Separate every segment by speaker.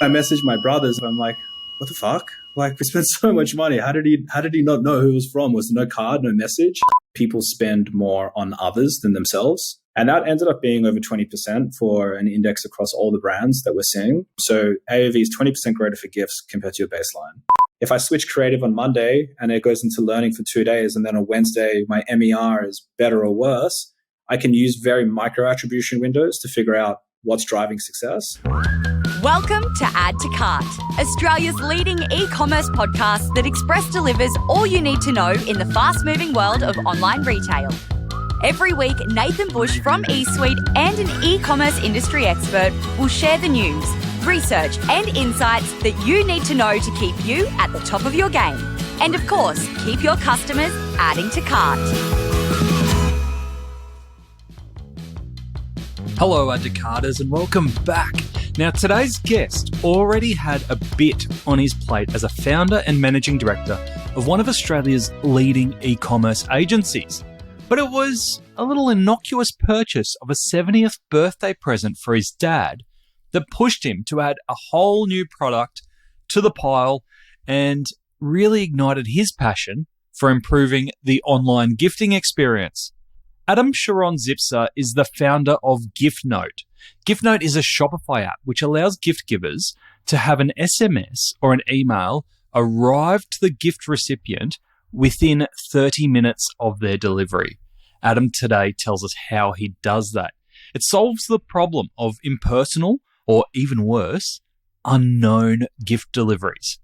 Speaker 1: I messaged my brothers and I'm like, what the fuck? Like, we spent so much money. How did he not know who it was from? Was there no card, no message? People spend more on others than themselves. And that ended up being over 20% for an index across all the brands that we're seeing. So AOV is 20% greater for gifts compared to your baseline. If I switch creative on Monday and it goes into learning for 2 days, and then on Wednesday, my MER is better or worse, I can use very micro attribution windows to figure out what's driving success.
Speaker 2: Welcome to Add to Cart, Australia's leading e-commerce podcast that express delivers all you need to know in the fast-moving world of online retail. Every week, Nathan Bush from eSuite and an e-commerce industry expert will share the news, research and insights that you need to know to keep you at the top of your game. And of course, keep your customers adding to cart.
Speaker 3: Hello, Add to Carters, and welcome back. Now, today's guest already had a bit on his plate as a founder and managing director of one of Australia's leading e-commerce agencies. But it was a little innocuous purchase of a 70th birthday present for his dad that pushed him to add a whole new product to the pile and really ignited his passion for improving the online gifting experience. Sharon-Zipser is the founder of Giftnote. Giftnote is a Shopify app which allows gift givers to have an SMS or an email arrive to the gift recipient within 30 minutes of their delivery. Adam today tells us how he does that. It solves the problem of impersonal, or even worse, unknown gift deliveries.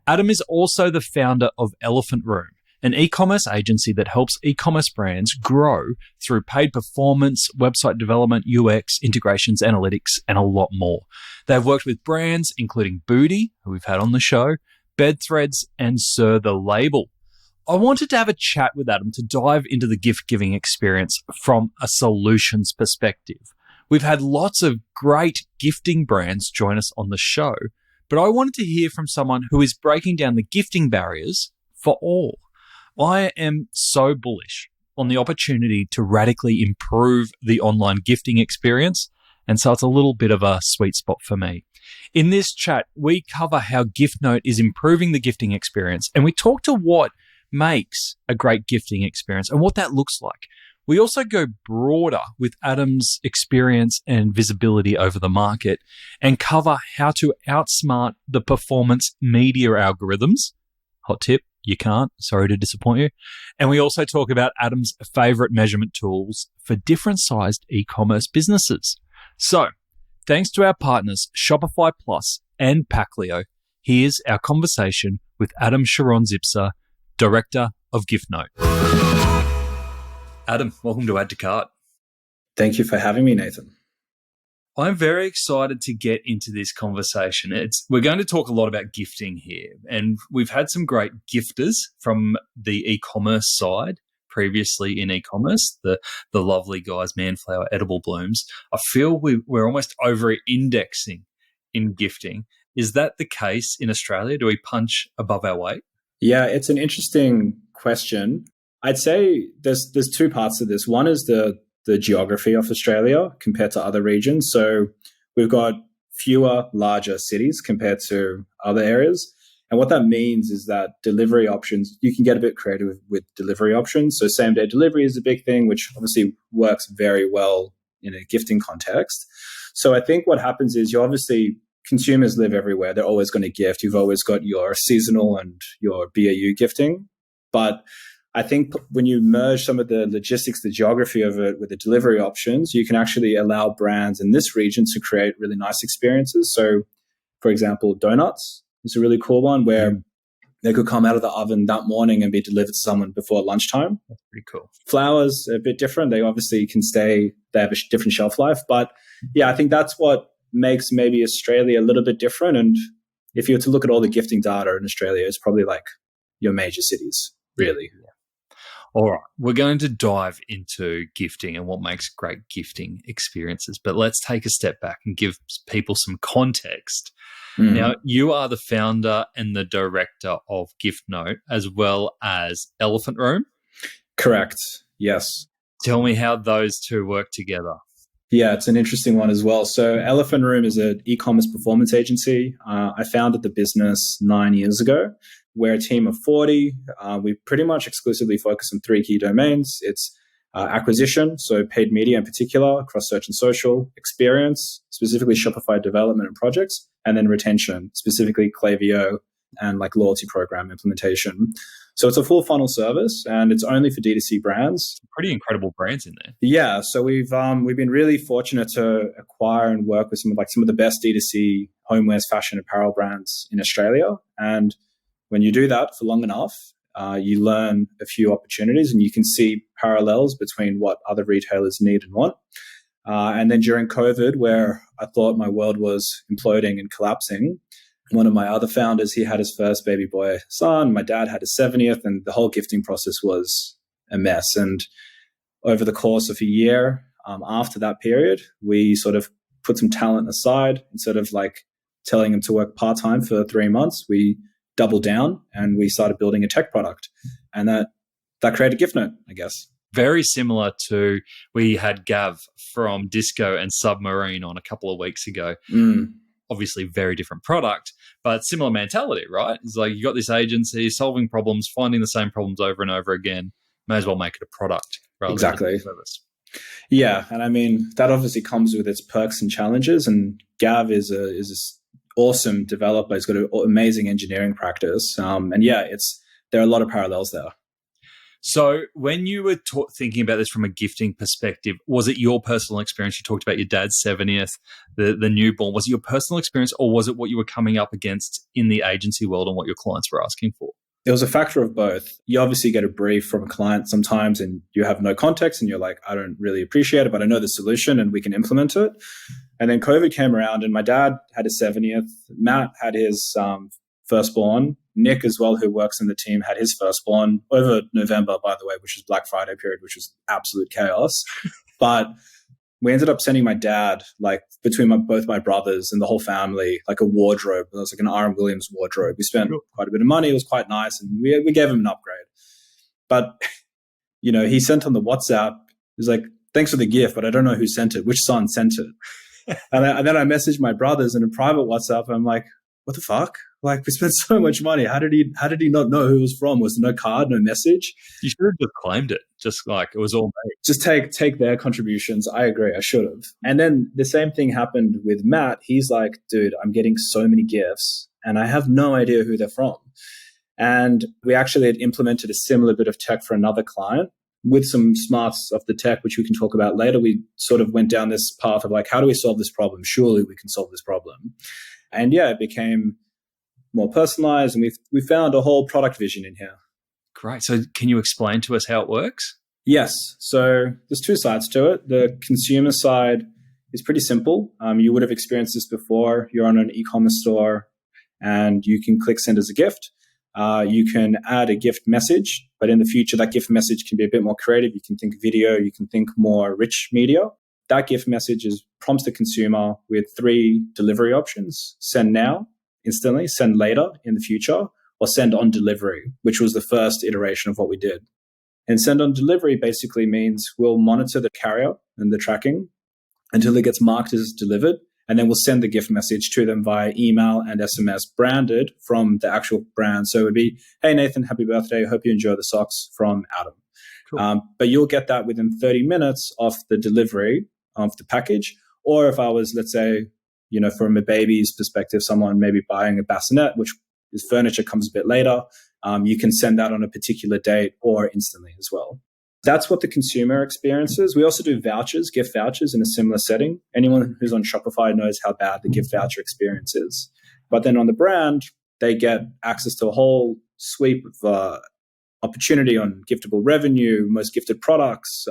Speaker 3: Adam is also the founder of Elephant Room, an e-commerce agency that helps e-commerce brands grow through paid performance, website development, UX, integrations, analytics, and a lot more. They've worked with brands including Booty, who we've had on the show, Bedthreads, and Sir the Label. I wanted to have a chat with Adam to dive into the gift-giving experience from a solutions perspective. We've had lots of great gifting brands join us on the show, but I wanted to hear from someone who is breaking down the gifting barriers for all. I am so bullish on the opportunity to radically improve the online gifting experience, and so it's a little bit of a sweet spot for me. In this chat, we cover how Giftnote is improving the gifting experience, and we talk to what makes a great gifting experience and what that looks like. We also go broader with Adam's experience and visibility over the market and cover how to outsmart the performance media algorithms. Hot tip. You can't. Sorry to disappoint you. And we also talk about Adam's favorite measurement tools for different sized e-commerce businesses. So, thanks to our partners, Shopify Plus and Packleo, here's our conversation with Adam Sharon-Zipser, Director of Giftnote. Adam, welcome to Add to Cart.
Speaker 1: Thank you for having me, Nathan.
Speaker 3: I'm very excited to get into this conversation. We're going to talk a lot about gifting here, and we've had some great gifters from the e-commerce side previously in e-commerce, the lovely guys, Manflower, Edible Blooms. I feel we're almost over-indexing in gifting. Is that the case in Australia? Do we punch above our weight?
Speaker 1: Yeah, it's an interesting question. I'd say there's two parts to this. One is the geography of Australia compared to other regions. So we've got fewer larger cities compared to other areas. And what that means is that delivery options, you can get a bit creative with delivery options. So same day delivery is a big thing, which obviously works very well in a gifting context. So I think what happens is consumers live everywhere. They're always going to gift. You've always got your seasonal and your BAU gifting. But I think when you merge some of the logistics, the geography of it with the delivery options, you can actually allow brands in this region to create really nice experiences. So, for example, donuts is a really cool one where they could come out of the oven that morning and be delivered to someone before lunchtime.
Speaker 3: That's pretty cool.
Speaker 1: Flowers are a bit different. They obviously can stay, they have a different shelf life. But yeah, I think that's what makes maybe Australia a little bit different. And if you were to look at all the gifting data in Australia, it's probably like your major cities, really.
Speaker 3: Yeah. All right, we're going to dive into gifting and what makes great gifting experiences. But let's take a step back and give people some context. Now, you are the founder and the director of Giftnote as well as Elephant Room.
Speaker 1: Correct. Yes.
Speaker 3: Tell me how those two work together.
Speaker 1: Yeah, it's an interesting one as well. So Elephant Room is an e-commerce performance agency. I founded the business 9 years ago. We're a team of 40. We pretty much exclusively focus on three key domains. It's acquisition, so paid media in particular, across search and social, experience, specifically Shopify development and projects, and then retention, specifically Klaviyo and like loyalty program implementation. So it's a full funnel service, and it's only for D2C brands.
Speaker 3: Pretty incredible brands in there.
Speaker 1: Yeah, so we've been really fortunate to acquire and work with some of the best D2C homewares, fashion, apparel brands in Australia. And when you do that for long enough, you learn a few opportunities, and you can see parallels between what other retailers need and want. And then during COVID, where I thought my world was imploding and collapsing, one of my other founders, he had his first baby boy son. My dad had his 70th, and the whole gifting process was a mess. And over the course of a year after that period, we sort of put some talent aside. Instead of like telling him to work part-time for 3 months, we doubled down and we started building a tech product. And that created Giftnote, I guess.
Speaker 3: Very similar to, we had Gav from Disco and Submarine on a couple of weeks ago. Obviously very different product, but similar mentality, right? It's like you got this agency solving problems, finding the same problems over and over again. May as well make it a product rather than a service.
Speaker 1: Yeah, and I mean, that obviously comes with its perks and challenges, and Gav is this awesome developer. He's got an amazing engineering practice. And yeah, there are a lot of parallels there.
Speaker 3: So when you were thinking about this from a gifting perspective, was it your personal experience? You talked about your dad's 70th, the newborn. Was it your personal experience, or was it what you were coming up against in the agency world and what your clients were asking for?
Speaker 1: It was a factor of both. You obviously get a brief from a client sometimes and you have no context and you're like, I don't really appreciate it, but I know the solution and we can implement it. And then COVID came around and my dad had his 70th. Matt had his firstborn. Nick as well, who works in the team, had his firstborn over November, by the way, which was Black Friday period, which was absolute chaos. But we ended up sending my dad, like between both my brothers and the whole family, like a wardrobe. It was like an R.M. Williams wardrobe. We spent quite a bit of money. It was quite nice. And we gave him an upgrade. But, you know, he sent on the WhatsApp, he was like, thanks for the gift, but I don't know who sent it. Which son sent it? and then I messaged my brothers in a private WhatsApp. And I'm like, what the fuck? Like, we spent so much money. How did he not know who it was from? Was there no card, no message?
Speaker 3: You should have just claimed it. Just like it was all made.
Speaker 1: Just take their contributions. I agree. I should have. And then the same thing happened with Matt. He's like, dude, I'm getting so many gifts and I have no idea who they're from. And we actually had implemented a similar bit of tech for another client with some smarts of the tech, which we can talk about later. We sort of went down this path of like, how do we solve this problem? Surely we can solve this problem. And yeah, it became more personalized, and we found a whole product vision in here.
Speaker 3: Great. So can you explain to us how it works?
Speaker 1: Yes. So there's two sides to it. The consumer side is pretty simple. You would have experienced this before. You're on an e-commerce store and you can click send as a gift. You can add a gift message, but in the future, that gift message can be a bit more creative. You can think video, you can think more rich media. That gift message prompts the consumer with 3 delivery options: send now, instantly, send later in the future, or send on delivery, which was the first iteration of what we did. And send on delivery basically means we'll monitor the carrier and the tracking until it gets marked as delivered, and then we'll send the gift message to them via email and SMS branded from the actual brand. So it would be, hey, Nathan, happy birthday. Hope you enjoy the socks from Adam. Cool. But you'll get that within 30 minutes of the delivery of the package. Or if I was, let's say, you know, from a baby's perspective, someone maybe buying a bassinet, which is furniture, comes a bit later, you can send that on a particular date or instantly as well. That's what the consumer experiences. We also do vouchers, gift vouchers in a similar setting. Anyone who's on Shopify knows how bad the gift voucher experience is. But then on the brand, they get access to a whole sweep of opportunity on giftable revenue, most gifted products,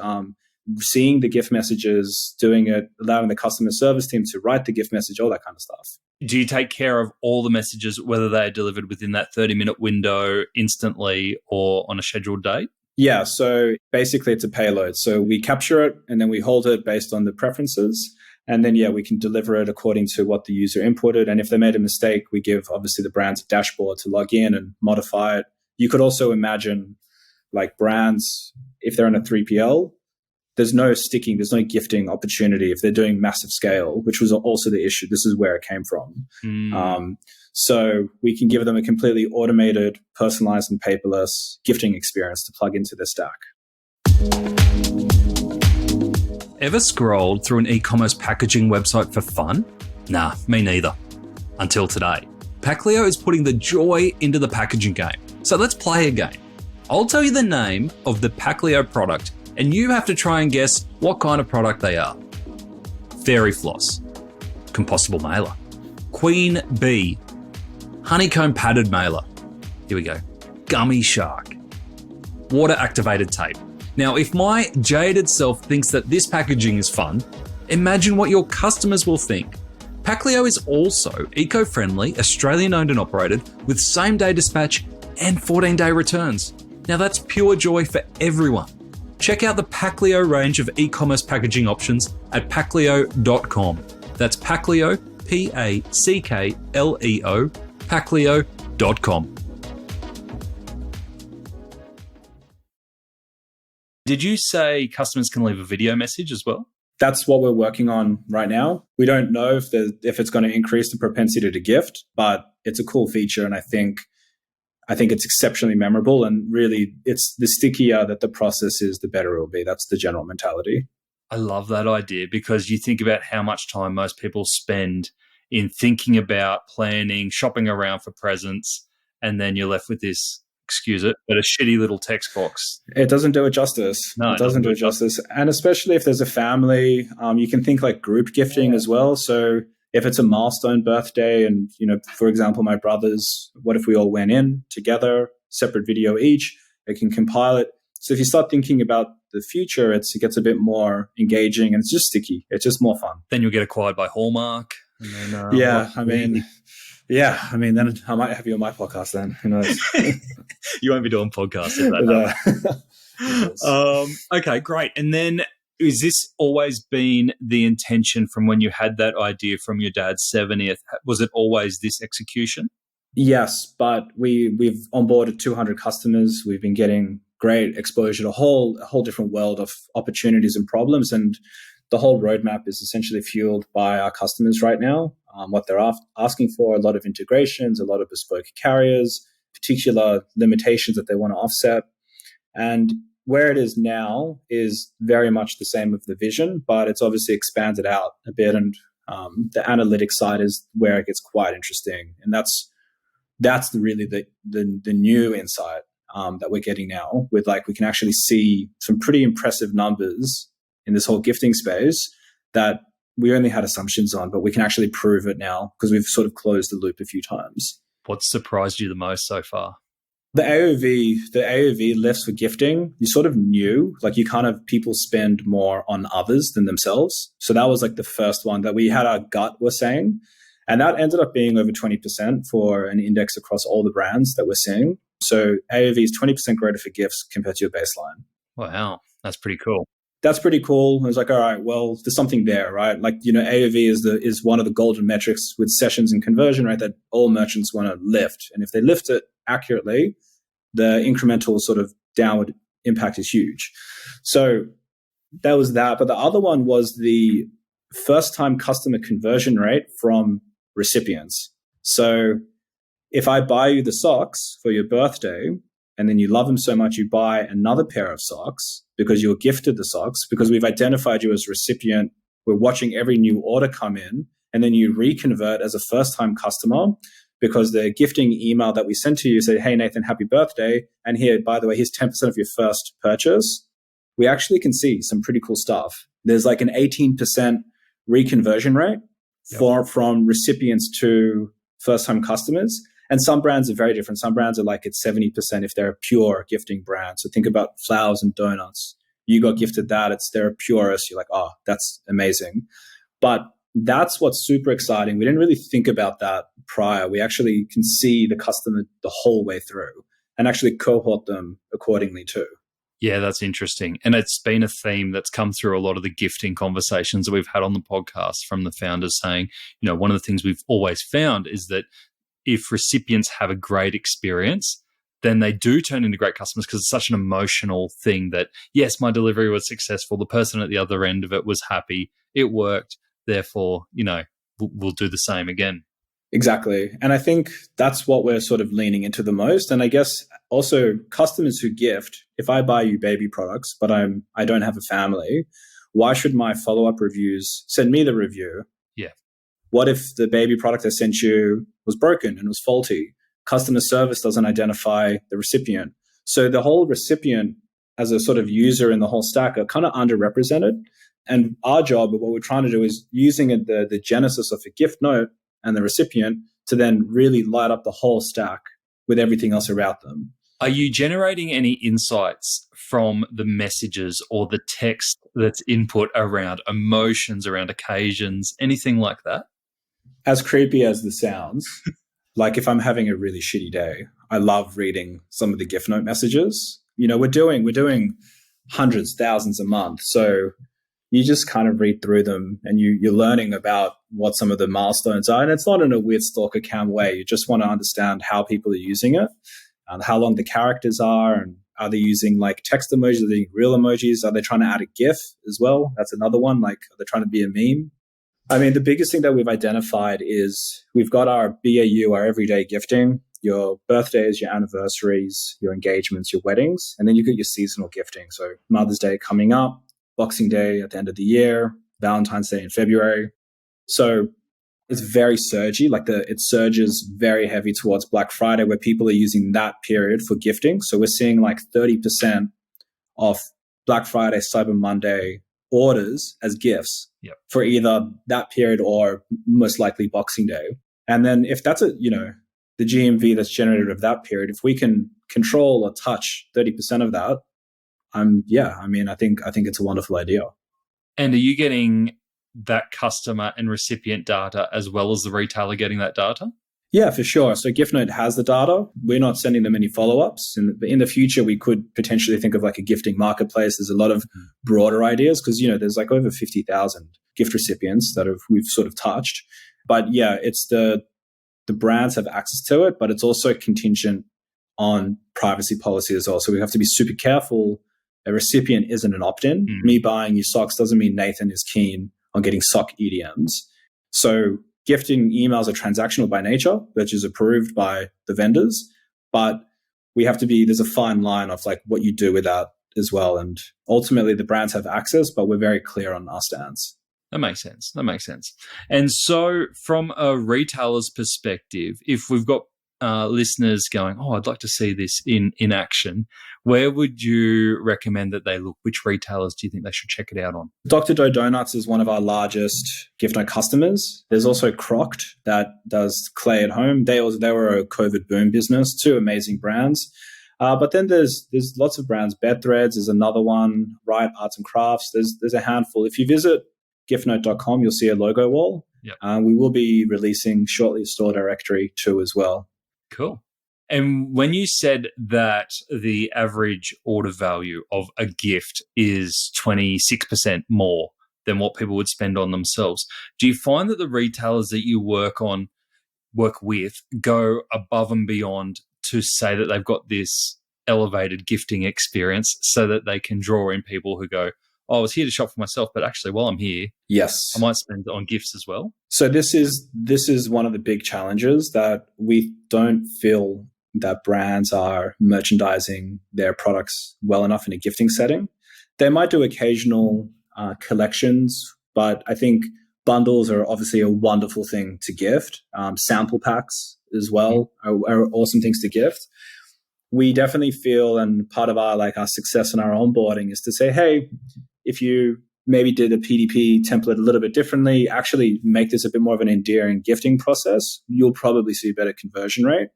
Speaker 1: seeing the gift messages, doing it, allowing the customer service team to write the gift message, all that kind of stuff.
Speaker 3: Do you take care of all the messages, whether they are delivered within that 30-minute window instantly or on a scheduled date?
Speaker 1: Yeah, so basically it's a payload. So we capture it and then we hold it based on the preferences. And then, yeah, we can deliver it according to what the user inputted. And if they made a mistake, we give obviously the brands a dashboard to log in and modify it. You could also imagine like brands, if they're in a 3PL, there's no sticking, there's no gifting opportunity if they're doing massive scale, which was also the issue. This is where it came from. So we can give them a completely automated, personalized and paperless gifting experience to plug into their stack.
Speaker 3: Ever scrolled through an e-commerce packaging website for fun? Nah, me neither. Until today. Packleo is putting the joy into the packaging game. So let's play a game. I'll tell you the name of the Packleo product and you have to try and guess what kind of product they are. Fairy floss, compostable mailer, queen bee, honeycomb padded mailer. Here we go. Gummy shark, water activated tape. Now, if my jaded self thinks that this packaging is fun, imagine what your customers will think. Packleo is also eco-friendly, Australian-owned and operated, with same-day dispatch and 14-day returns. Now, that's pure joy for everyone. Check out the Packleo range of e-commerce packaging options at packleo.com. That's Packleo, P-A-C-K-L-E-O, packleo.com. Did you say customers can leave a video message as well?
Speaker 1: That's what we're working on right now. We don't know if it's going to increase the propensity to gift, but it's a cool feature, and I think it's exceptionally memorable. And really, it's the stickier that the process is, the better it will be. That's the general mentality.
Speaker 3: I love that idea, because you think about how much time most people spend in thinking about planning, shopping around for presents, and then you're left with this, excuse it, but a shitty little text box.
Speaker 1: It doesn't do it justice.
Speaker 3: No,
Speaker 1: it doesn't do it justice. And especially if there's a family, you can think like group gifting as well. So if it's a milestone birthday and, for example, my brothers, what if we all went in together, separate video each, it can compile it. So if you start thinking about the future, it gets a bit more engaging and it's just sticky. It's just more fun.
Speaker 3: Then you'll get acquired by Hallmark. And then,
Speaker 1: then I might have you on my podcast then. Who knows?
Speaker 3: You won't be doing podcasts if that. Okay, great. And then is this always been the intention from when you had that idea from your dad's 70th? Was it always this execution?
Speaker 1: Yes, but we've onboarded 200 customers. We've been getting great exposure to a whole different world of opportunities and problems. And the whole roadmap is essentially fueled by our customers right now. What they're asking for, a lot of integrations, a lot of bespoke carriers, particular limitations that they want to offset. And where it is now is very much the same of the vision, but it's obviously expanded out a bit. And the analytics side is where it gets quite interesting. And that's really the new insight that we're getting now, with we can actually see some pretty impressive numbers in this whole gifting space that we only had assumptions on, but we can actually prove it now because we've sort of closed the loop a few times.
Speaker 3: What surprised you the most so far?
Speaker 1: The AOV lifts for gifting, you sort of knew, people spend more on others than themselves. So that was the first one that we had our gut was saying. And that ended up being over 20% for an index across all the brands that we're seeing. So AOV is 20% greater for gifts compared to your baseline.
Speaker 3: Wow, that's pretty cool.
Speaker 1: That's pretty cool. I was all right, well, there's something there, right? AOV is one of the golden metrics with sessions and conversion, right? That all merchants want to lift. And if they lift it accurately, the incremental sort of downward impact is huge. So that was that. But the other one was the first time customer conversion rate from recipients. So if I buy you the socks for your birthday, and then you love them so much, you buy another pair of socks because you were gifted the socks, because we've identified you as a recipient. We're watching every new order come in, and then you reconvert as a first-time customer because the gifting email that we sent to you said, hey, Nathan, happy birthday. And here, by the way, here's 10% of your first purchase. We actually can see some pretty cool stuff. There's an 18% reconversion rate from recipients to first-time customers. And some brands are very different. Some brands are it's 70% if they're a pure gifting brand. So think about flowers and donuts. You got gifted that, they're a purist. You're oh, that's amazing. But that's what's super exciting. We didn't really think about that prior. We actually can see the customer the whole way through and actually cohort them accordingly too.
Speaker 3: Yeah, that's interesting. And it's been a theme that's come through a lot of the gifting conversations that we've had on the podcast from the founders saying, one of the things we've always found is that if recipients have a great experience, then they do turn into great customers because it's such an emotional thing that, yes, my delivery was successful. The person at the other end of it was happy. It worked. Therefore, we'll do the same again.
Speaker 1: Exactly. And I think that's what we're sort of leaning into the most. And I guess also customers who gift, if I buy you baby products, but I don't have a family, why should my follow-up reviews send me the review?
Speaker 3: Yeah.
Speaker 1: What if the baby product I sent you was broken and was faulty? Customer service doesn't identify the recipient. So the whole recipient as a sort of user in the whole stack are kind of underrepresented. And our job, what we're trying to do is using the genesis of a gift note and the recipient to then really light up the whole stack with everything else around them.
Speaker 3: Are you generating any insights from the messages or the text that's input around emotions, around occasions, anything like that?
Speaker 1: As creepy as this sounds, like if I'm having a really shitty day, I love reading some of the gift note messages. We're doing hundreds, thousands a month. So you just kind of read through them and you're learning about what some of the milestones are. And it's not in a weird stalker cam way. You just want to understand how people are using it and how long the characters are, and are they using like text emojis, are they using real emojis? Are they trying to add a GIF as well? That's another one. Like, are they trying to be a meme? I mean, the biggest thing that we've identified is we've got our BAU, our everyday gifting, your birthdays, your anniversaries, your engagements, your weddings, and then you get your seasonal gifting. So Mother's Day coming up, Boxing Day at the end of the year, Valentine's Day in February. So it's very surgy, it surges very heavy towards Black Friday, where people are using that period for gifting. So we're seeing like 30% of Black Friday, Cyber Monday orders as gifts for either that period or most likely Boxing Day. And then if that's the GMV that's generated of that period, if we can control or touch 30% of that, I think it's a wonderful idea.
Speaker 3: And are you getting that customer and recipient data as well as the retailer getting that data?
Speaker 1: Yeah, for sure. So Giftnote has the data. We're not sending them any follow-ups. In the future, we could potentially think of like a gifting marketplace. There's a lot of broader ideas because, there's like over 50,000 gift recipients that we've sort of touched. But yeah, it's the brands have access to it, but it's also contingent on privacy policy as well. So we have to be super careful. A recipient isn't an opt-in. Me buying you socks doesn't mean Nathan is keen on getting sock EDMs. So gifting emails are transactional by nature, which is approved by the vendors. But there's a fine line of like what you do with that as well. And ultimately the brands have access, but we're very clear on our stance.
Speaker 3: That makes sense. And so from a retailer's perspective, if we've got listeners going, I'd like to see this in action, where would you recommend that they look? Which retailers do you think they should check it out on?
Speaker 1: Dr. Doe Donuts is one of our largest Giftnote customers. There's also Crocked that does clay at home. They were a COVID boom business, two amazing brands. But then there's lots of brands. Bedthreads is another one, Riot Arts and Crafts. There's a handful. If you visit giftnote.com, you'll see a logo wall.
Speaker 3: Yep.
Speaker 1: We will be releasing shortly a store directory too as well.
Speaker 3: Cool. And when you said that the average order value of a gift is 26% more than what people would spend on themselves, do you find that the retailers that you work with go above and beyond to say that they've got this elevated gifting experience so that they can draw in people who go, I was here to shop for myself, but actually while I'm here,
Speaker 1: yes,
Speaker 3: I might spend it on gifts as well?
Speaker 1: So this is one of the big challenges that we don't feel that brands are merchandising their products well enough in a gifting setting. They might do occasional collections, but I think bundles are obviously a wonderful thing to gift. Sample packs as well are awesome things to gift. We definitely feel, and part of our success in our onboarding is to say, hey, if you maybe did a PDP template a little bit differently, actually make this a bit more of an endearing gifting process, you'll probably see a better conversion rate.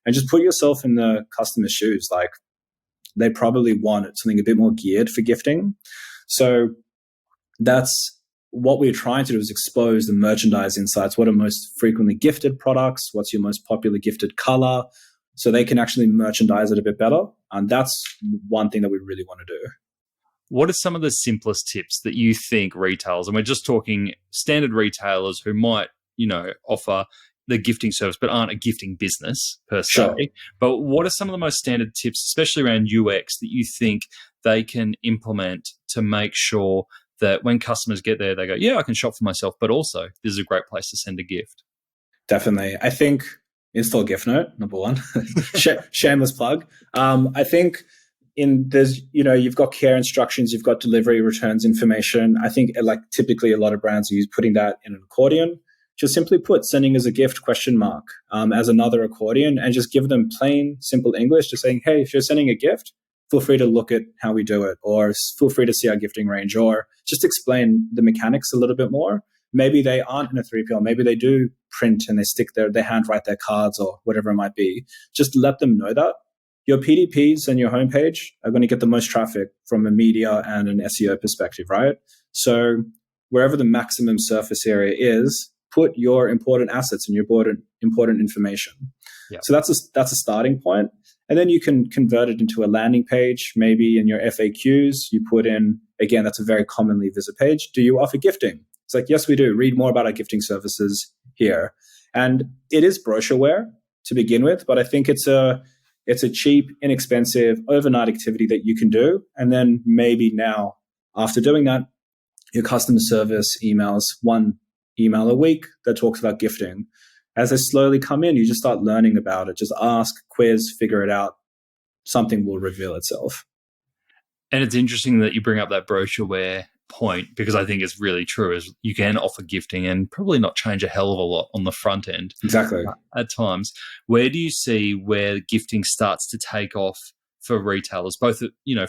Speaker 1: And just put yourself in the customer's shoes. Like, they probably want something a bit more geared for gifting. So that's what we're trying to do, is expose the merchandise insights. What are most frequently gifted products? What's your most popular gifted color? So they can actually merchandise it a bit better. And that's one thing that we really want to do.
Speaker 3: What are some of the simplest tips that you think retailers, and we're just talking standard retailers who might, offer the gifting service but aren't a gifting business per se.
Speaker 1: Sure.
Speaker 3: But what are some of the most standard tips, especially around UX, that you think they can implement to make sure that when customers get there, they go, yeah, I can shop for myself, but also this is a great place to send a gift?
Speaker 1: Definitely. I think install Giftnote, number one. Shameless plug. I think you've got care instructions, you've got delivery returns information. I think like typically a lot of brands are putting that in an accordion. Just simply put sending as a gift ? As another accordion, and just give them plain, simple English, just saying, hey, if you're sending a gift, feel free to look at how we do it, or feel free to see our gifting range, or just explain the mechanics a little bit more. Maybe they aren't in a 3PL. Maybe they do print and they handwrite their cards or whatever it might be. Just let them know that. Your PDPs and your homepage are going to get the most traffic from a media and an SEO perspective, right? So wherever the maximum surface area is, put your important assets and your important information.
Speaker 3: Yeah.
Speaker 1: So that's a starting point. And then you can convert it into a landing page. Maybe in your FAQs, you put in, again, that's a very commonly visited page. Do you offer gifting? It's like, yes, we do. Read more about our gifting services here. And it is brochureware to begin with, but I think it's a cheap, inexpensive, overnight activity that you can do. And then maybe now, after doing that, your customer service emails one email a week that talks about gifting. As they slowly come in, you just start learning about it. Just ask, quiz, figure it out. Something will reveal itself.
Speaker 3: And it's interesting that you bring up that brochureware point, because I think it's really true. Is you can offer gifting and probably not change a hell of a lot on the front end.
Speaker 1: Exactly.
Speaker 3: At times, where do you see where gifting starts to take off for retailers, both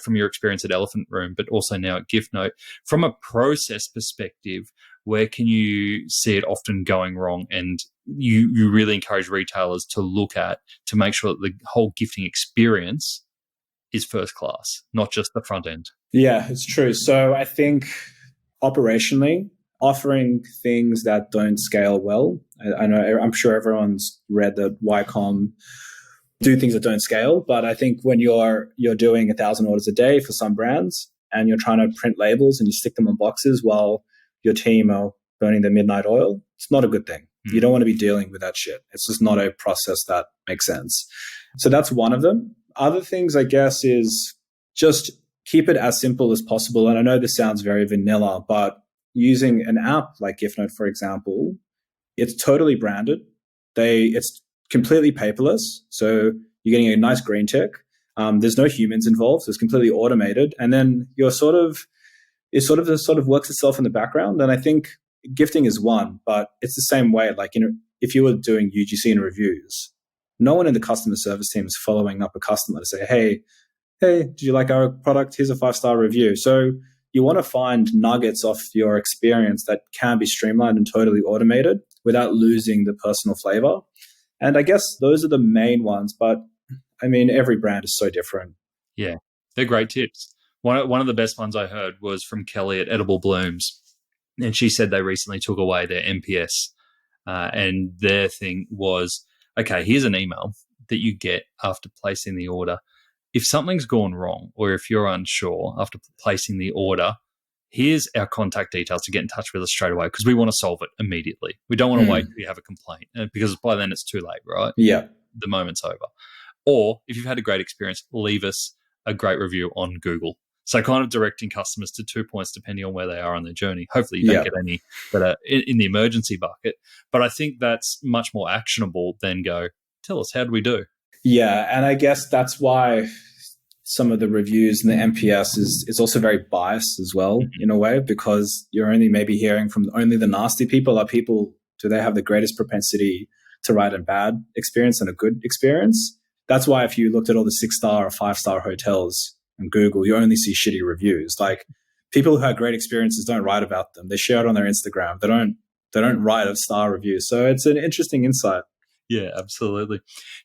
Speaker 3: from your experience at Elephant Room, but also now at Giftnote, from a process perspective? Where can you see it often going wrong, and you really encourage retailers to look at to make sure that the whole gifting experience is first class, not just the front end?
Speaker 1: Yeah, it's true. So I think operationally, offering things that don't scale well. I'm sure everyone's read that YCOM do things that don't scale, but I think when you're doing 1,000 orders a day for some brands and you're trying to print labels and you stick them on boxes while your team are burning their midnight oil, it's not a good thing. You don't want to be dealing with that shit. It's just not a process that makes sense. So that's one of them. Other things, I guess, is just keep it as simple as possible. And I know this sounds very vanilla, but using an app like Giftnote, for example, it's totally branded. It's completely paperless. So you're getting a nice green tick. There's no humans involved. So it's completely automated. And then it sort of works itself in the background. And I think gifting is one, but it's the same way. Like, if you were doing UGC and reviews, no one in the customer service team is following up a customer to say, hey, did you like our product? Here's a 5-star review. So you want to find nuggets of your experience that can be streamlined and totally automated without losing the personal flavor. And I guess those are the main ones. But I mean, every brand is so different.
Speaker 3: Yeah, they're great tips. One of the best ones I heard was from Kelly at Edible Blooms. And she said they recently took away their NPS. And their thing was, okay, here's an email that you get after placing the order. If something's gone wrong, or if you're unsure after placing the order, here's our contact details to get in touch with us straight away, because we want to solve it immediately. We don't want to wait till you have a complaint, because by then it's too late, right?
Speaker 1: Yeah.
Speaker 3: The moment's over. Or if you've had a great experience, leave us a great review on Google. So kind of directing customers to 2 points depending on where they are on their journey. Hopefully you don't get any that are in the emergency bucket. But I think that's much more actionable than go, tell us, how do we do?
Speaker 1: Yeah, and I guess that's why some of the reviews and the NPS is also very biased as well, in a way, because you're only maybe hearing from only the nasty people. Do they have the greatest propensity to write a bad experience and a good experience? That's why if you looked at all the 6-star or 5-star hotels on Google, you only see shitty reviews. Like, people who had great experiences don't write about them. They share it on their Instagram. They don't write a star review. So it's an interesting insight.
Speaker 3: Yeah, absolutely.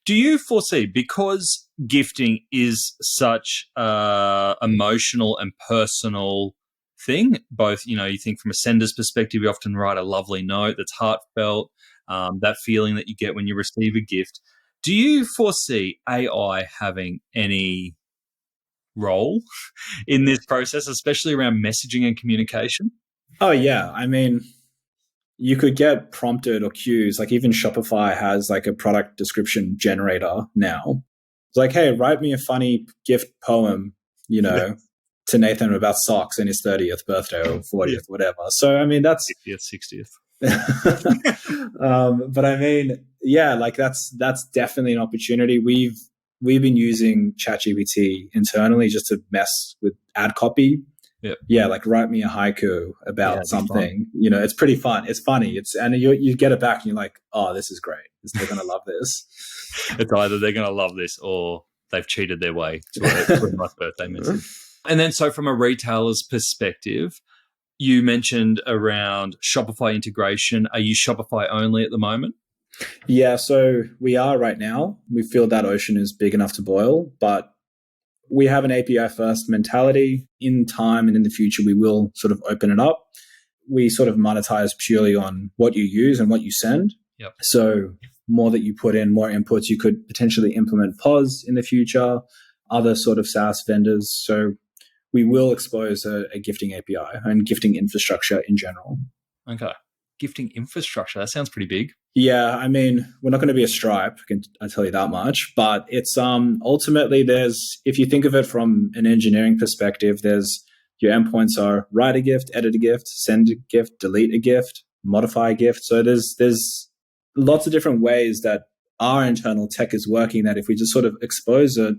Speaker 3: Do you foresee, because gifting is such a emotional and personal thing, both, you think from a sender's perspective, you often write a lovely note that's heartfelt, that feeling that you get when you receive a gift. Do you foresee AI having any role in this process, especially around messaging and communication?
Speaker 1: Oh, yeah. I mean, you could get prompted or cues. Like even Shopify has like a product description generator now. It's like, hey, write me a funny gift poem, to Nathan about socks and his 30th birthday or 40th, whatever. So, I mean, that's
Speaker 3: 60th.
Speaker 1: But I mean, yeah, like that's definitely an opportunity. We've been using ChatGPT internally just to mess with ad copy.
Speaker 3: Yep.
Speaker 1: Yeah, like write me a haiku about something. It's pretty fun. It's funny. And you get it back and you're like, oh, this is great. They're going to love this.
Speaker 3: It's either they're going to love this or they've cheated their way to a nice birthday message. And then, so from a retailer's perspective, you mentioned around Shopify integration. Are you Shopify only at the moment?
Speaker 1: Yeah, so we are right now. We feel that ocean is big enough to boil, but we have an API first mentality. In time and in the future, we will sort of open it up. We sort of monetize purely on what you use and what you send.
Speaker 3: Yep.
Speaker 1: So more that you put in, more inputs, you could potentially implement POS in the future, other sort of SaaS vendors. So we will expose a gifting API and gifting infrastructure in general.
Speaker 3: Okay. Gifting infrastructure, that sounds pretty big.
Speaker 1: Yeah, I mean, we're not going to be a Stripe, I tell you that much, but it's ultimately if you think of it from an engineering perspective, there's your endpoints are write a gift, edit a gift, send a gift, delete a gift, modify a gift. So there's lots of different ways that our internal tech is working that if we just sort of expose it,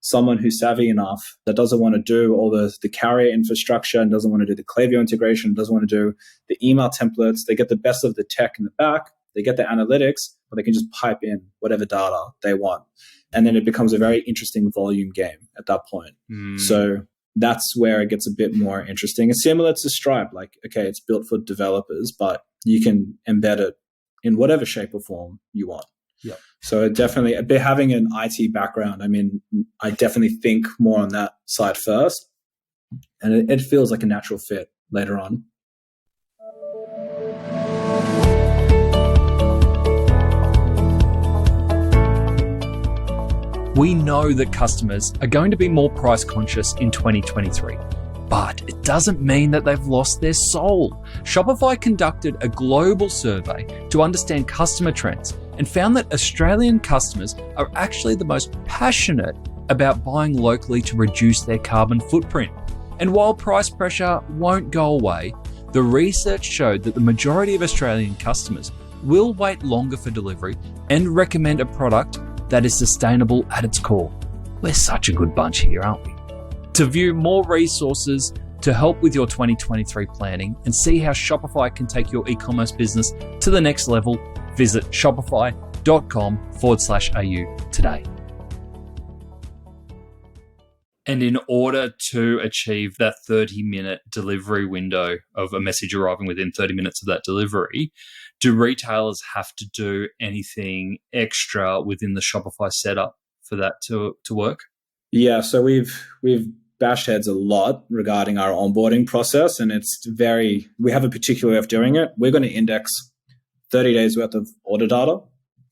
Speaker 1: someone who's savvy enough that doesn't want to do all the carrier infrastructure and doesn't want to do the Klaviyo integration, doesn't want to do the email templates, they get the best of the tech in the back, they get the analytics, but they can just pipe in whatever data they want. And then it becomes a very interesting volume game at that point. So that's where it gets a bit more interesting. It's similar to Stripe. Like, okay, it's built for developers, but you can embed it in whatever shape or form you want.
Speaker 3: Yeah.
Speaker 1: So definitely, having an IT background, I mean, I definitely think more on that side first, and it feels like a natural fit later on.
Speaker 3: We know that customers are going to be more price conscious in 2023, but it doesn't mean that they've lost their soul. Shopify conducted a global survey to understand customer trends and found that Australian customers are actually the most passionate about buying locally to reduce their carbon footprint. And while price pressure won't go away, the research showed that the majority of Australian customers will wait longer for delivery and recommend a product that is sustainable at its core. We're such a good bunch here, aren't we? To view more resources to help with your 2023 planning and see how Shopify can take your e-commerce business to the next level, visit shopify.com/au today. And in order to achieve that 30-minute delivery window of a message arriving within 30 minutes of that delivery, do retailers have to do anything extra within the Shopify setup for that to work?
Speaker 1: Yeah, so we've bashed heads a lot regarding our onboarding process, and we have a particular way of doing it. We're going to index 30 days worth of order data.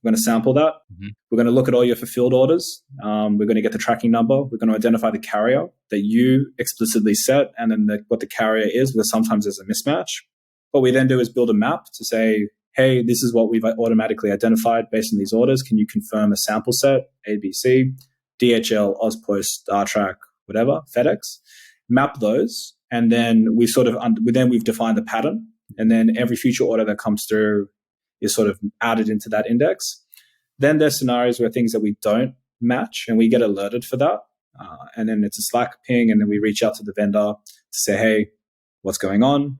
Speaker 1: We're going to sample that. Mm-hmm. We're going to look at all your fulfilled orders. We're going to get the tracking number. We're going to identify the carrier that you explicitly set, and then what the carrier is, because sometimes there's a mismatch. What we then do is build a map to say, hey, this is what we've automatically identified based on these orders. Can you confirm a sample set, ABC, DHL, Ozpost, StarTrack, whatever, FedEx? Map those, and then we've defined the pattern, and then every future order that comes through is sort of added into that index. Then there's scenarios where things that we don't match, and we get alerted for that. And then it's a Slack ping, and then we reach out to the vendor to say, hey, what's going on?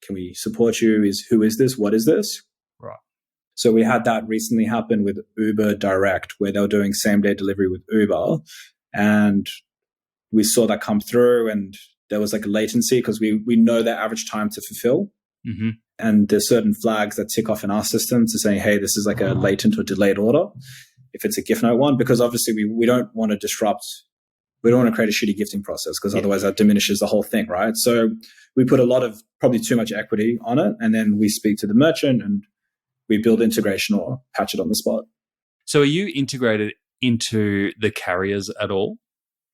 Speaker 1: Can we support you? Who is this? What is this?
Speaker 3: Right.
Speaker 1: So we had that recently happen with Uber Direct, where they were doing same-day delivery with Uber. And we saw that come through, and there was like a latency because we know their average time to fulfill. Mm-hmm. And there's certain flags that tick off in our system to say, hey, this is like a latent or delayed order, if it's a Giftnote one, because obviously we don't want to we don't want to create a shitty gifting process, because otherwise that diminishes the whole thing, right? So we put a lot of, probably too much equity on it, and then we speak to the merchant and we build integration or patch it on the spot.
Speaker 3: So are you integrated into the carriers at all?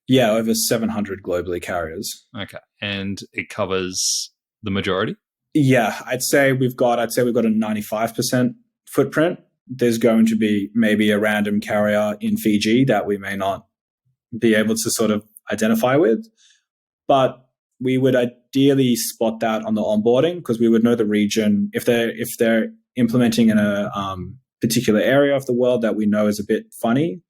Speaker 1: Yeah, over 700 globally carriers.
Speaker 3: Okay. And it covers the majority?
Speaker 1: Yeah, I'd say we've got a 95% footprint. There's going to be maybe a random carrier in Fiji that we may not be able to sort of identify with, but we would ideally spot that on the onboarding because we would know the region if they're implementing in a particular area of the world that we know is a bit funny,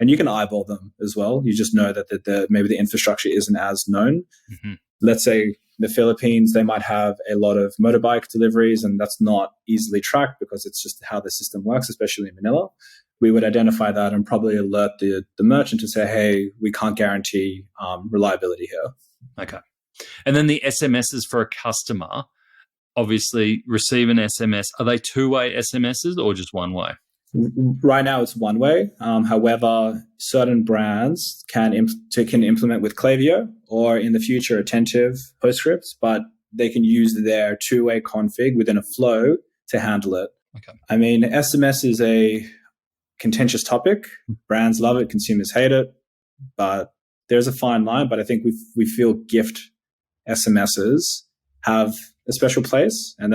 Speaker 1: and you can eyeball them as well. You just know that maybe the infrastructure isn't as known. Mm-hmm. Let's say the Philippines, they might have a lot of motorbike deliveries, and that's not easily tracked because it's just how the system works, especially in Manila. We would identify that and probably alert the merchant to say, hey, we can't guarantee reliability here.
Speaker 3: Okay. And then the SMSs for a customer, obviously receive an SMS. Are they two-way SMSs or just one way?
Speaker 1: Right now it's one way. However, certain brands can implement with Klaviyo or in the future Attentive PostScript, but they can use their two-way config within a flow to handle it.
Speaker 3: Okay.
Speaker 1: I mean, SMS is a contentious topic. Brands love it, consumers hate it, but there's a fine line. But I think we feel gift SMSs have a special place, and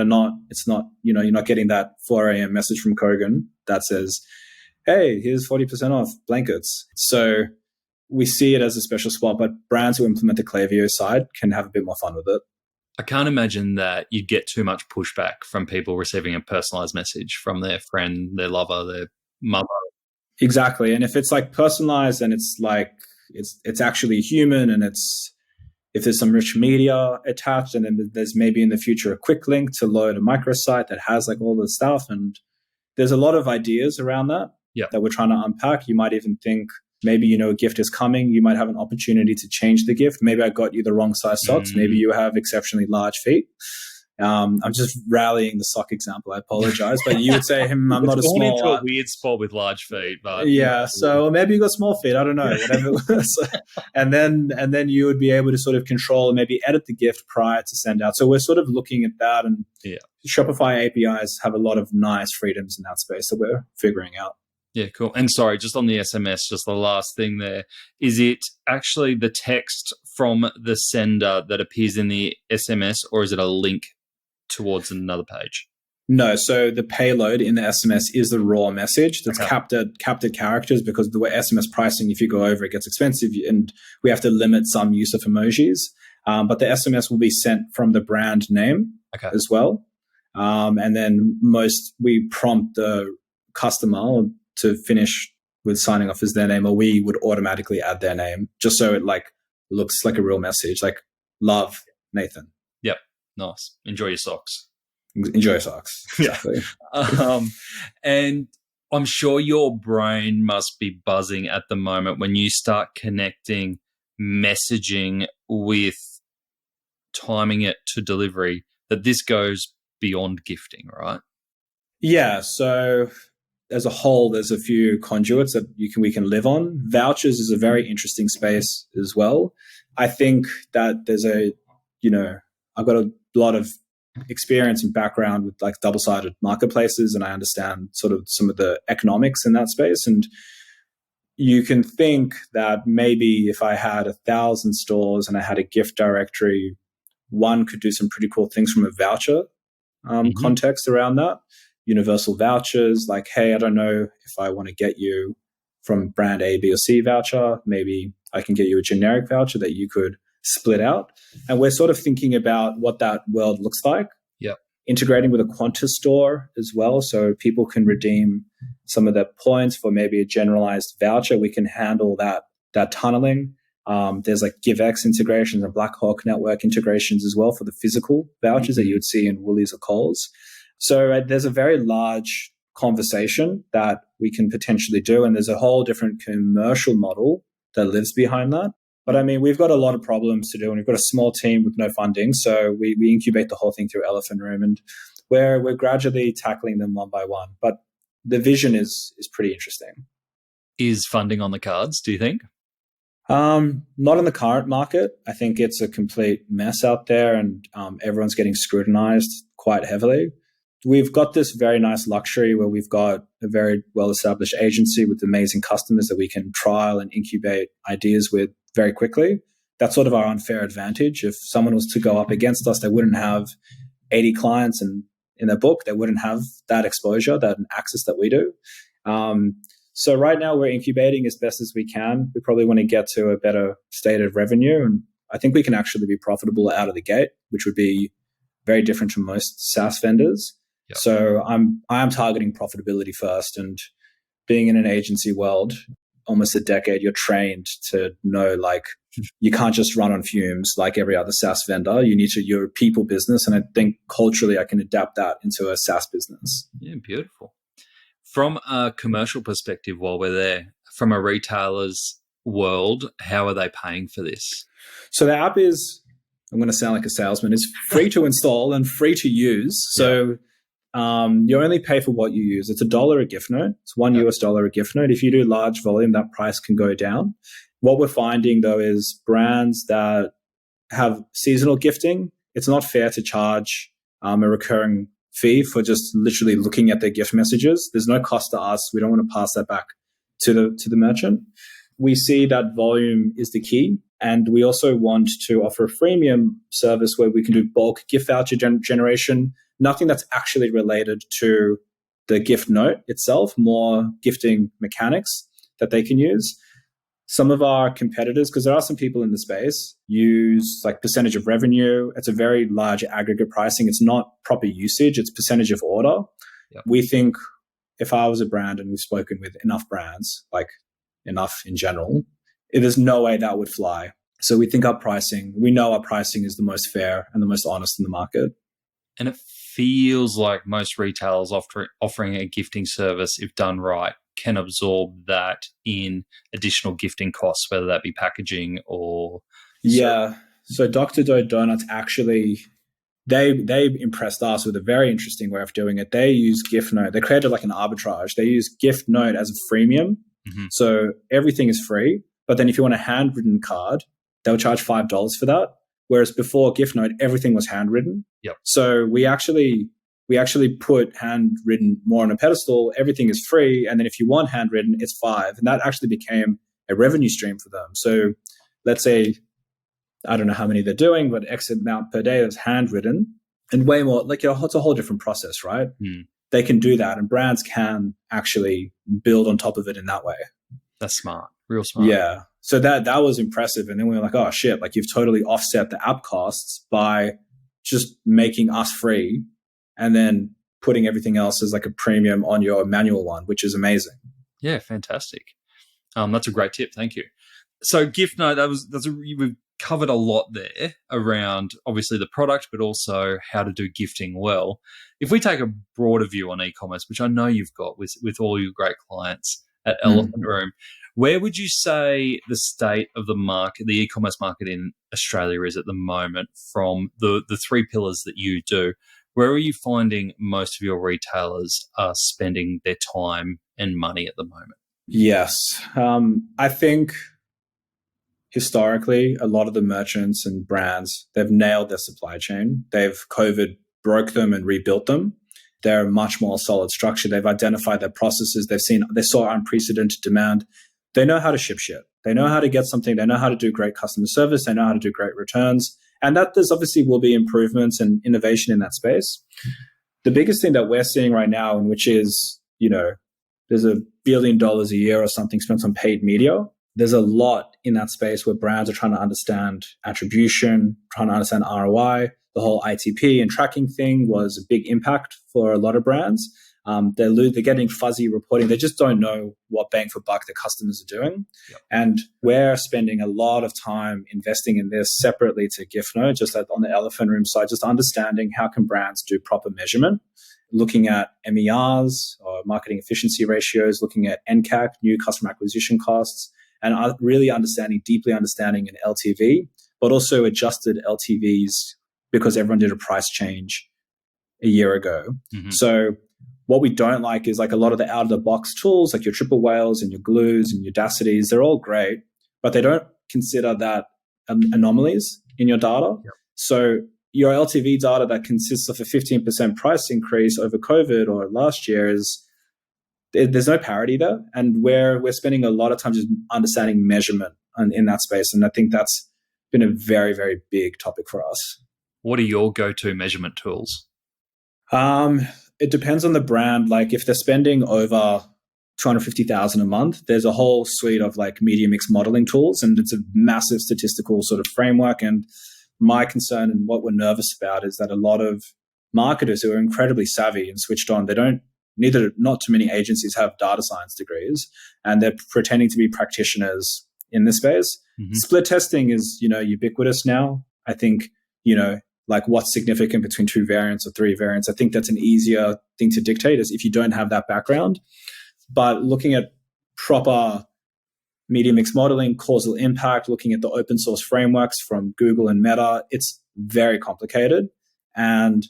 Speaker 1: it's not, you're not getting that 4 a.m. message from Kogan that says, hey, here's 40% off blankets. So we see it as a special spot, but brands who implement the Klaviyo side can have a bit more fun with it.
Speaker 3: I can't imagine that you'd get too much pushback from people receiving a personalized message from their friend, their lover, their mother.
Speaker 1: Exactly. And if it's like personalized and it's like, it's actually human, and if there's some rich media attached, and then there's maybe in the future a quick link to load a microsite that has like all the stuff, and there's a lot of ideas around that that we're trying to unpack. You might even think maybe a gift is coming. You might have an opportunity to change the gift. Maybe I got you the wrong size socks. Maybe you have exceptionally large feet. I'm just rallying the sock example. I apologize, but you would say, I'm not a small.
Speaker 3: Into a weird spot with large feet, but
Speaker 1: yeah. So maybe you got small feet. I don't know, whatever it was. and then you would be able to sort of control and maybe edit the gift prior to send out. So we're sort of looking at that, and Shopify APIs have a lot of nice freedoms in that space that we're figuring out.
Speaker 3: Yeah, cool. And sorry, just on the SMS, just the last thing there, is it actually the text from the sender that appears in the SMS, or is it a link towards another page?
Speaker 1: No, so the payload in the SMS is the raw message that's capped at characters, because the way SMS pricing, if you go over, it gets expensive, and we have to limit some use of emojis. But the SMS will be sent from the brand name as well. And then we prompt the customer to finish with signing off as their name, or we would automatically add their name, just so it like looks like a real message, like love, Nathan.
Speaker 3: Yep. Nice. Enjoy your socks.
Speaker 1: Enjoy your socks. Exactly.
Speaker 3: And I'm sure your brain must be buzzing at the moment when you start connecting messaging with timing it to delivery, that this goes beyond gifting, right?
Speaker 1: Yeah. So as a whole, there's a few conduits that we can live on. Vouchers is a very interesting space as well. I think that there's I've got a lot of experience and background with like double-sided marketplaces, and I understand sort of some of the economics in that space. And you can think that maybe if I had 1,000 stores and I had a gift directory, one could do some pretty cool things from a voucher context around that. Universal vouchers, like, hey, I don't know if I want to get you from brand A, B, or C voucher. Maybe I can get you a generic voucher that you could split out. And we're sort of thinking about what that world looks like.
Speaker 3: Yeah.
Speaker 1: Integrating with a Qantas store as well, so people can redeem some of their points for maybe a generalized voucher. We can handle that tunneling. There's like GiveX integrations and Black Hawk Network integrations as well for the physical vouchers that you would see in Woolies or Coles. So there's a very large conversation that we can potentially do, and there's a whole different commercial model that lives behind that. But I mean, we've got a lot of problems to do, and we've got a small team with no funding, so we incubate the whole thing through Elephant Room, and we're gradually tackling them one by one. But the vision is pretty interesting.
Speaker 3: Is funding on the cards, do you think?
Speaker 1: Not in the current market. I think it's a complete mess out there, and everyone's getting scrutinized quite heavily. We've got this very nice luxury where we've got a very well-established agency with amazing customers that we can trial and incubate ideas with very quickly. That's sort of our unfair advantage. If someone was to go up against us, they wouldn't have 80 clients in their book, they wouldn't have that exposure, that access that we do. So right now we're incubating as best as we can. We probably want to get to a better state of revenue. And I think we can actually be profitable out of the gate, which would be very different from most SaaS vendors.
Speaker 3: Yep.
Speaker 1: So I am targeting profitability first, and being in an agency world, almost a decade, you're trained to know, like, you can't just run on fumes like every other SaaS vendor. You're a people business. And I think culturally I can adapt that into a SaaS business.
Speaker 3: Yeah, beautiful. From a commercial perspective, while we're there, from a retailer's world, how are they paying for this?
Speaker 1: So the app is, I'm going to sound like a salesman, it's free to install and free to use. So you only pay for what you use. It's $1 a Giftnote. It's $1 US a Giftnote. If you do large volume, that price can go down. What we're finding, though, is brands that have seasonal gifting, it's not fair to charge a recurring fee for just literally looking at their gift messages. There's no cost to us. We don't want to pass that back to the merchant. We see that volume is the key. And we also want to offer a freemium service where we can do bulk gift voucher generation, nothing that's actually related to the gift note itself, more gifting mechanics that they can use. Some of our competitors, because there are some people in the space, use like percentage of revenue. It's a very large aggregate pricing. It's not proper usage. It's percentage of order.
Speaker 3: Yep.
Speaker 1: We think if I was a brand, and we've spoken with enough brands, like enough in general, there's no way that would fly. So we know our pricing is the most fair and the most honest in the market.
Speaker 3: And it feels like most retailers offering a gifting service, if done right, can absorb that in additional gifting costs, whether that be packaging or...
Speaker 1: Yeah. So Dr. Doe Donuts actually, they impressed us with a very interesting way of doing it. They use Giftnote. They created like an arbitrage. They use Giftnote as a freemium.
Speaker 3: Mm-hmm.
Speaker 1: So everything is free. But then if you want a handwritten card, they'll charge $5 for that. Whereas before Giftnote, everything was handwritten.
Speaker 3: Yep.
Speaker 1: So we actually put handwritten more on a pedestal. Everything is free. And then if you want handwritten, it's $5. And that actually became a revenue stream for them. So let's say, I don't know how many they're doing, but X amount per day is handwritten, and way more, like, it's a whole different process, right? They can do that, and brands can actually build on top of it in that way.
Speaker 3: That's smart. Real smart.
Speaker 1: Yeah. So that was impressive. And then we were like, oh shit, like you've totally offset the app costs by just making us free and then putting everything else as like a premium on your manual one, which is amazing.
Speaker 3: Yeah, fantastic. That's a great tip. Thank you. So Giftnote, we've covered a lot there around obviously the product, but also how to do gifting well. If we take a broader view on e-commerce, which I know you've got with all your great clients at Elephant Room, where would you say the state of the market, the e-commerce market in Australia is at the moment from the three pillars that you do? Where are you finding most of your retailers are spending their time and money at the moment?
Speaker 1: Yes. I think historically, a lot of the merchants and brands, they've nailed their supply chain. COVID broke them and rebuilt them. They're a much more solid structure. They've identified their processes. They saw unprecedented demand. They know how to ship shit. They know how to get something. They know how to do great customer service. They know how to do great returns. And that there's obviously will be improvements and innovation in that space. The biggest thing that we're seeing right now, and which is, there's $1 billion a year or something spent on paid media. There's a lot in that space where brands are trying to understand attribution, trying to understand ROI. The whole ITP and tracking thing was a big impact for a lot of brands. They're getting fuzzy reporting. They just don't know what bang for buck the customers are doing. Yep. And we're spending a lot of time investing in this separately to Giftnote, just like on the Elephant Room side, just understanding how can brands do proper measurement, looking at MERs or marketing efficiency ratios, looking at NCAC, new customer acquisition costs, and really deeply understanding an LTV, but also adjusted LTVs because everyone did a price change a year ago. Mm-hmm. So what we don't like is like a lot of the out-of-the-box tools, like your Triple Whales and your Glues and your Dacities, they're all great, but they don't consider that anomalies in your data. Yep. So your LTV data that consists of a 15% price increase over COVID or last year there's no parity there. And we're spending a lot of time just understanding measurement in that space. And I think that's been a very, very big topic for us.
Speaker 3: What are your go-to measurement tools?
Speaker 1: It depends on the brand. Like if they're spending over 250,000 a month, there's a whole suite of like media mix modeling tools, and it's a massive statistical sort of framework. And my concern and what we're nervous about is that a lot of marketers who are incredibly savvy and switched on, not too many agencies have data science degrees, and they're pretending to be practitioners in this space. Mm-hmm. Split testing is, ubiquitous now. I think, like what's significant between 2 variants or 3 variants. I think that's an easier thing to dictate is if you don't have that background. But looking at proper media mix modeling, causal impact, looking at the open source frameworks from Google and Meta, it's very complicated. And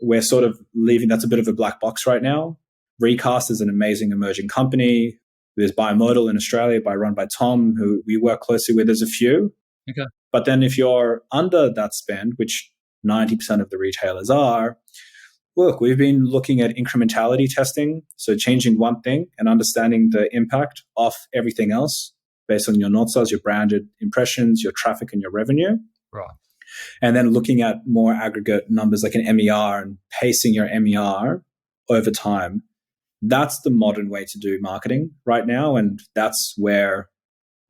Speaker 1: we're sort of leaving, that's a bit of a black box right now. Recast is an amazing emerging company. There's Bimodal in Australia run by Tom, who we work closely with. There's a few.
Speaker 3: Okay.
Speaker 1: But then if you're under that spend, which 90% of the retailers are, look, we've been looking at incrementality testing. So changing one thing and understanding the impact of everything else based on your North Stars, your branded impressions, your traffic, and your revenue.
Speaker 3: Right.
Speaker 1: And then looking at more aggregate numbers like an MER and pacing your MER over time. That's the modern way to do marketing right now. And that's where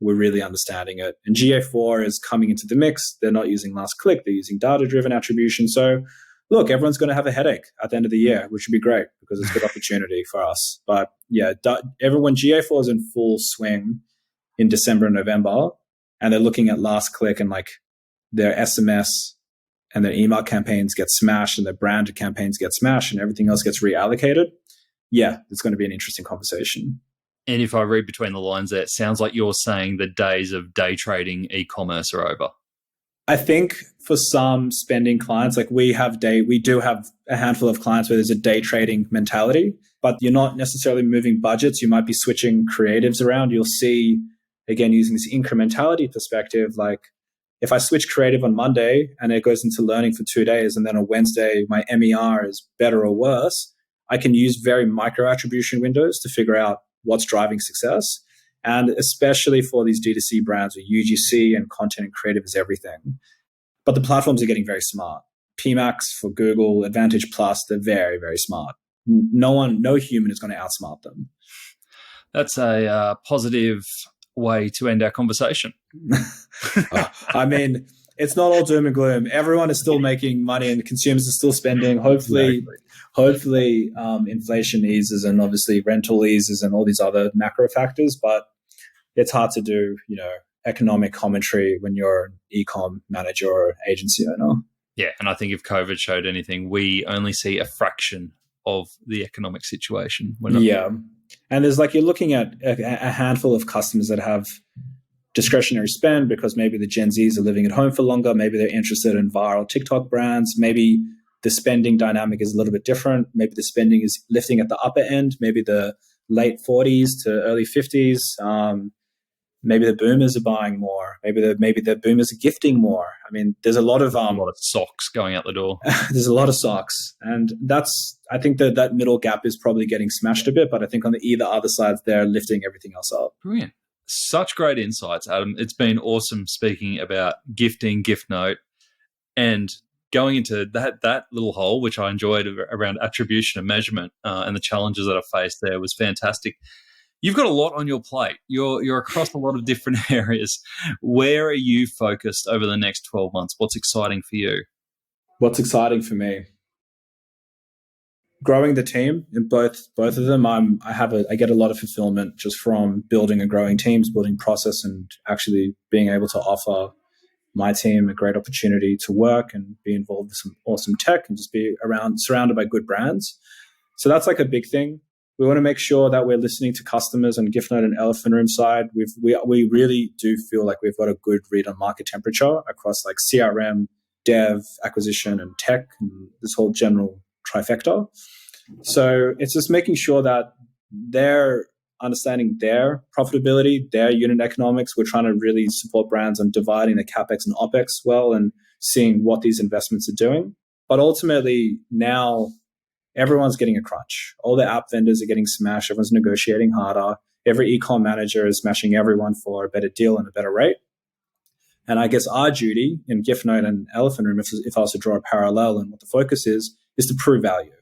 Speaker 1: we're really understanding it. And GA4 is coming into the mix. They're not using last click. They're using data-driven attribution. So look, everyone's going to have a headache at the end of the year, which would be great because it's a good opportunity for us. But yeah, everyone, GA4 is in full swing in December and November, and they're looking at last click, and like their SMS and their email campaigns get smashed and their branded campaigns get smashed and everything else gets reallocated. Yeah, it's going to be an interesting conversation.
Speaker 3: And if I read between the lines there, it sounds like you're saying the days of day trading e-commerce are over.
Speaker 1: I think for some spending clients, like we do have a handful of clients where there's a day trading mentality, but you're not necessarily moving budgets. You might be switching creatives around. You'll see, again, using this incrementality perspective, like if I switch creative on Monday and it goes into learning for 2 days, and then on Wednesday, my MER is better or worse, I can use very micro attribution windows to figure out what's driving success. And especially for these D2C brands where UGC and content and creative is everything. But the platforms are getting very smart. PMax for Google, Advantage Plus, they're very, very smart. No human is going to outsmart them.
Speaker 3: That's a positive way to end our conversation.
Speaker 1: I mean, it's not all doom and gloom. Everyone is still making money and consumers are still spending. Hopefully, inflation eases and obviously rental eases and all these other macro factors. But it's hard to do, economic commentary when you're an e-com manager or agency owner.
Speaker 3: Yeah, and I think if COVID showed anything, we only see a fraction of the economic situation.
Speaker 1: Yeah, and there's you're looking at a handful of customers that have discretionary spend because maybe the Gen Zs are living at home for longer. Maybe they're interested in viral TikTok brands. Maybe the spending dynamic is a little bit different. Maybe the spending is lifting at the upper end. Maybe the late 40s to early 50s. Maybe the boomers are buying more. Maybe the boomers are gifting more. I mean, there's a lot of
Speaker 3: socks going out the door.
Speaker 1: There's a lot of socks, and I think that middle gap is probably getting smashed a bit. But I think on the either other sides, they're lifting everything else up.
Speaker 3: Brilliant. Such great insights, Adam. It's been awesome speaking about gifting, Giftnote, and going into that little hole, which I enjoyed around attribution and measurement and the challenges that I faced there was fantastic. You've got a lot on your plate. You're across a lot of different areas. Where are you focused over the next 12 months? What's exciting for you?
Speaker 1: What's exciting for me? Growing the team in both of them. I get a lot of fulfillment just from building and growing teams, building process, and actually being able to offer my team a great opportunity to work and be involved with some awesome tech and just be surrounded by good brands. So that's a big thing. We want to make sure that we're listening to customers on Giftnote and Elephant Room side. We really do feel like we've got a good read on market temperature across CRM, dev, acquisition, and tech, and this whole general trifecta. So it's just making sure that they're understanding their profitability, their unit economics. We're trying to really support brands on dividing the CapEx and OpEx well and seeing what these investments are doing. But ultimately, now everyone's getting a crunch. All the app vendors are getting smashed. Everyone's negotiating harder. Every e-com manager is smashing everyone for a better deal and a better rate. And I guess our duty in Giftnote and Elephant Room, if I was to draw a parallel and what the focus is to prove value.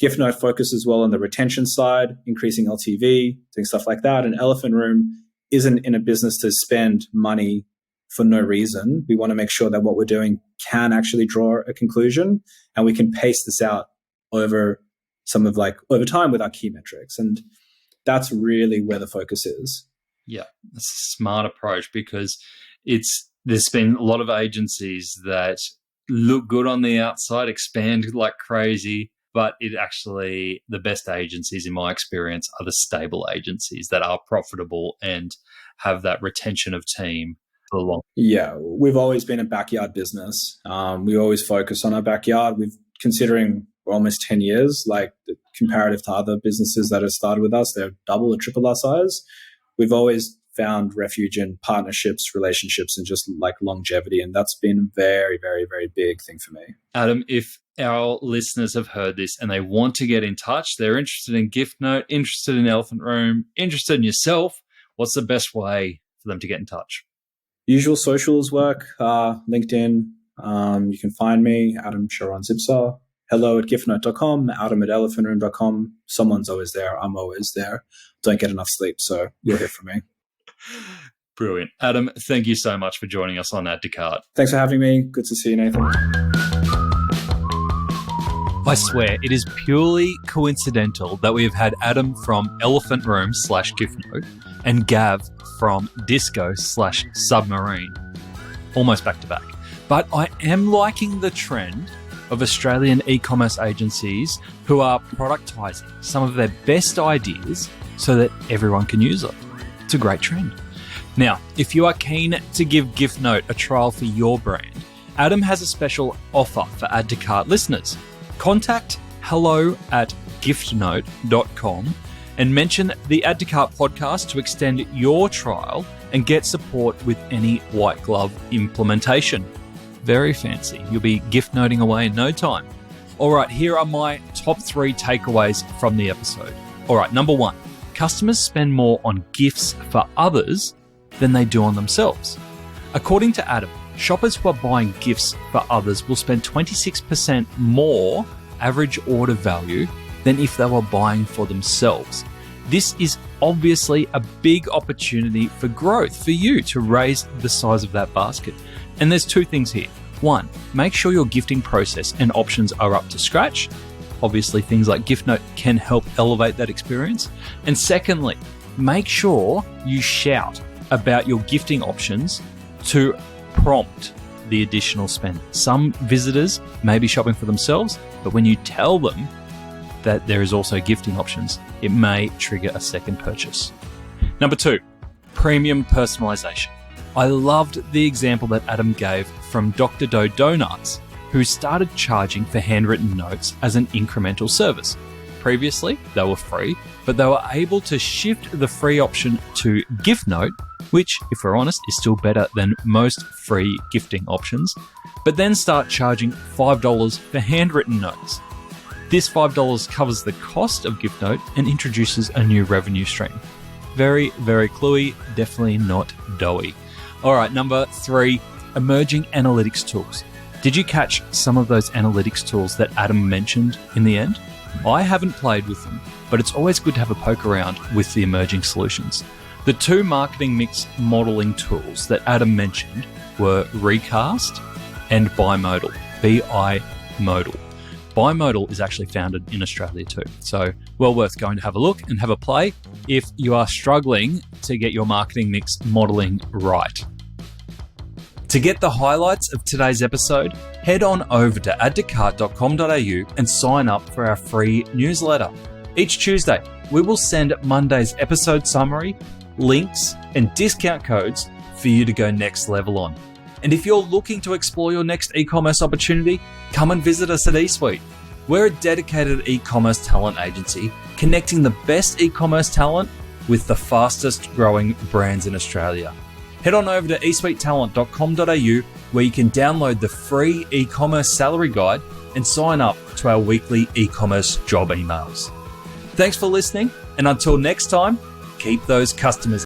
Speaker 1: Giftnote focuses well on the retention side, increasing LTV, doing stuff like that. And Elephant Room isn't in a business to spend money for no reason. We want to make sure that what we're doing can actually draw a conclusion, and we can pace this out over time with our key metrics. And that's really where the focus is.
Speaker 3: Yeah, that's a smart approach, because there's been a lot of agencies that look good on the outside, expand like crazy, but the best agencies, in my experience, are the stable agencies that are profitable and have that retention of team for the long.
Speaker 1: Yeah, we've always been a backyard business. We always focus on our backyard. Considering we're almost 10 years, like comparative to other businesses that have started with us, they're double or triple our size. We've always found refuge in partnerships, relationships, and just like longevity. And that's been a very, very, very big thing for me.
Speaker 3: Adam, if our listeners have heard this and they want to get in touch, they're interested in Giftnote, interested in Elephant Room, interested in yourself, what's the best way for them to get in touch?
Speaker 1: Usual socials work, LinkedIn. You can find me, Adam Sharon-Zipser. hello@giftnote.com, adam@elephantroom.com. Someone's always there. I'm always there. Don't get enough sleep, so you'll hear from me.
Speaker 3: Brilliant. Adam, thank you so much for joining us on Add to Cart.
Speaker 1: Thanks for having me. Good to see you, Nathan.
Speaker 3: I swear, it is purely coincidental that we have had Adam from Elephant Room /Giftnote and Gav from Disco/Submarine almost back to back. But I am liking the trend of Australian e-commerce agencies who are productizing some of their best ideas so that everyone can use it. It's a great trend. Now, if you are keen to give Giftnote a trial for your brand, Adam has a special offer for Add to Cart listeners. Contact hello@giftnote.com and mention the Add to Cart podcast to extend your trial and get support with any white glove implementation. Very fancy. You'll be gift noting away in no time. All right, here are my top 3 takeaways from the episode. All right, number 1, customers spend more on gifts for others than they do on themselves. According to Adam, shoppers who are buying gifts for others will spend 26% more average order value than if they were buying for themselves. This is obviously a big opportunity for growth for you to raise the size of that basket. And there's 2 things here. 1, make sure your gifting process and options are up to scratch. Obviously, things like Giftnote can help elevate that experience. And secondly, make sure you shout about your gifting options to prompt the additional spend. Some visitors may be shopping for themselves, but when you tell them that there is also gifting options, it may trigger a second purchase. Number 2, premium personalization. I loved the example that Adam gave from Dr. Doe Donuts, who started charging for handwritten notes as an incremental service. Previously, they were free, but they were able to shift the free option to Giftnote, which, if we're honest, is still better than most free gifting options, but then start charging $5 for handwritten notes. This $5 covers the cost of Giftnote and introduces a new revenue stream. Very, very cluey, definitely not doughy. All right, number 3, emerging analytics tools. Did you catch some of those analytics tools that Adam mentioned in the end? I haven't played with them, but it's always good to have a poke around with the emerging solutions. The 2 marketing mix modeling tools that Adam mentioned were Recast and Bimodal, B-I-Modal. Bimodal is actually founded in Australia too, so well worth going to have a look and have a play if you are struggling to get your marketing mix modeling right. To get the highlights of today's episode, head on over to addtocart.com.au and sign up for our free newsletter. Each Tuesday, we will send Monday's episode summary, links, and discount codes for you to go next level on. And if you're looking to explore your next e-commerce opportunity, come and visit us at eSuite. We're a dedicated e-commerce talent agency connecting the best e-commerce talent with the fastest growing brands in Australia. Head on over to eSuitetalent.com.au where you can download the free e-commerce salary guide and sign up to our weekly e-commerce job emails. Thanks for listening, and until next time, keep those customers